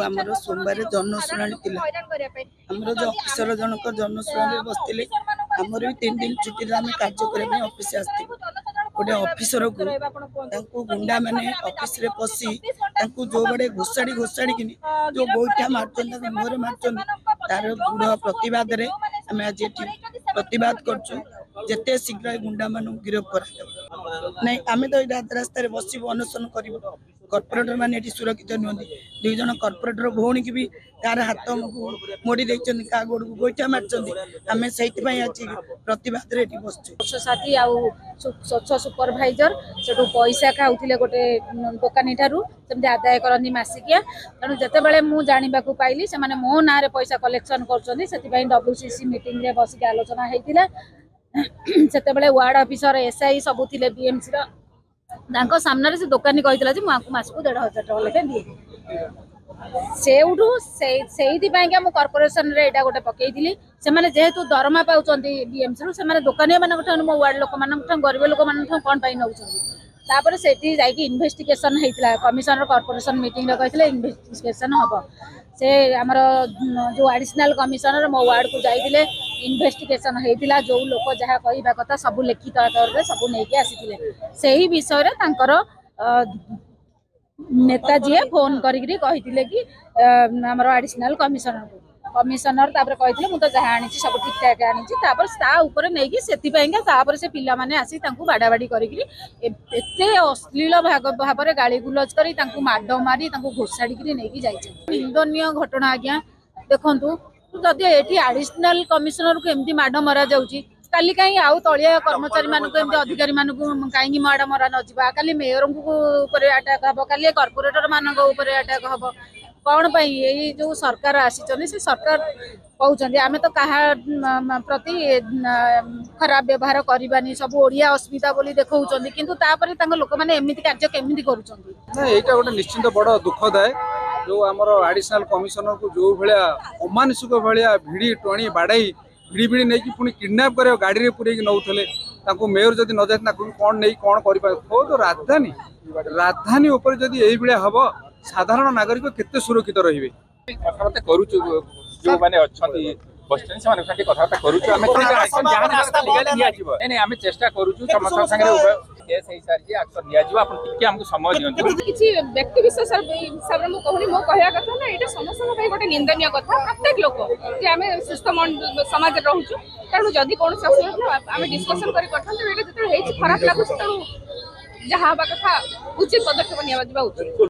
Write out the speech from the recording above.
आमर सोमवार जनशुणी आमर जो अफिसर जनक जनशुणी बसते आमर भी 3 दिन छुट्टी आम कार्य करने ऑफिस आसती गोटे अफिसर को गुंडा मैंने ऑफिस रे पशि जो बड़े घोषाड़ी घोषाड़ी कि जो गोईठा मार्चन मुहर मार्चन तार दृढ़ प्रतिवाद रे आम आज प्रतिवाद करते शीघ्र गुंडा मान गिरफ कर नहीं आम तो रास्तार बसबू अनशन कर कॉर्पोरेटर माने सुरक्षित नुहति 2 जन कॉर्पोरेटर भौणी की भी तार हाथ मोड़ी देते क्या गोड़ को गोईठा मार्चन आम से प्रतिवाद बसचु साथी स्वच्छ सुपरभाइजर से पैसा खाऊे गोटे दोकानी ठारू आदाय करती मसिकिया तेणु जिते मुझे जानवा पाइली से मो ना पैसा कलेक्शन कर WCC मीटिंग रे बसिक आलोचना होता से वार्ड ऑफिसर SI सबू थे BMC सामने से दोकानी कही मास को 1,500 टका लेखे दिए से कॉर्पोरेशन रे एटा गोटे पकईली से जेहेतु दरमा पाँच BMC रू से दोकानी मान मो वार्ड लोक मान गरीब लोक मान कौन नौ तापर से इन्वेस्टिगेशन होता कमिशनर कॉर्पोरेशन मीटिंग कहते इन्वेस्टिगेशन हम से आमर जो एडिशनल कमिशनर मो वार्ड को जाइए इन्वेस्टिगेशन होता जो लोक जहाँ कहवा कथा सब लिखित आकार में सब नहीं आसी से ही विषय नेताजी फोन करी कि आमर एडिशनल कमिशनर तापर कहते मुझे जहाँ आनी सब ठीक ठाक आनी नहीं से पिला माने आसी बाड़ा बाड़ी करी अश्लील भाव में गाड़ी गुलज कर माड मारी घोषाड़ी नहीं जाइए निंदनीय घटना आज्ञा देखु जदि ये एडिशनल कमिशनर को एमती माड मरा जाऊँगी काली कहीं आउ तलिया कर्मचारी मानक अधिकारी मानक कहीं माड़ मरा न जावा काली मेयर को अटैक हम काली कॉर्पोरेटर मानक अटैक हम कौन पाई ये जो सरकार आसी से सरकार कहते आम तो क्या प्रति खराब व्यवहार करवानी सब ओडिया अस्मिता बोली देखा कि लोक मैंने एमती कार्य केमी कर गोटे निश्चिंत बड़ दुखदाय जो आमर एडिशनल कमिशनर को जो भाया अमानुषिक भाया भिड़ी टणी बाड़ाई भिड़ी भिड़ी नहीं पुणी किडनाप कर गाड़ी में पूरे नौले मेयर जब न जाए कौन नहीं कौन कर राजधानी राजधानी उपर जदि यही भाया हम साधारण नागरिक केते सुरक्षित रहिबे कथाबार्ता करूछु जो माने अछंती बस्टेन से माने कथाबार्ता करूछु आमे एक्शन जहां रास्ता लीगल निया जीव नहीं आमे चेष्टा करूछु समस्त संगे केस हे सार जे एक्शन निया जीव अपन टिके हमको समय दियंतु किछि व्यक्ति विशेष हिसाब रे मो कहनी मो कहया कथा ना एटा समस्त भाई गोटे निंदनीय कथा प्रत्येक लोक जे आमे सुस्थ समाज रहउछु तानु जदी कोन ससुर आमे डिस्कशन करी करथन एटा जते हेछि खराब लागुछ तानु जहां बा कथा उचित पदक्षेप निया उचित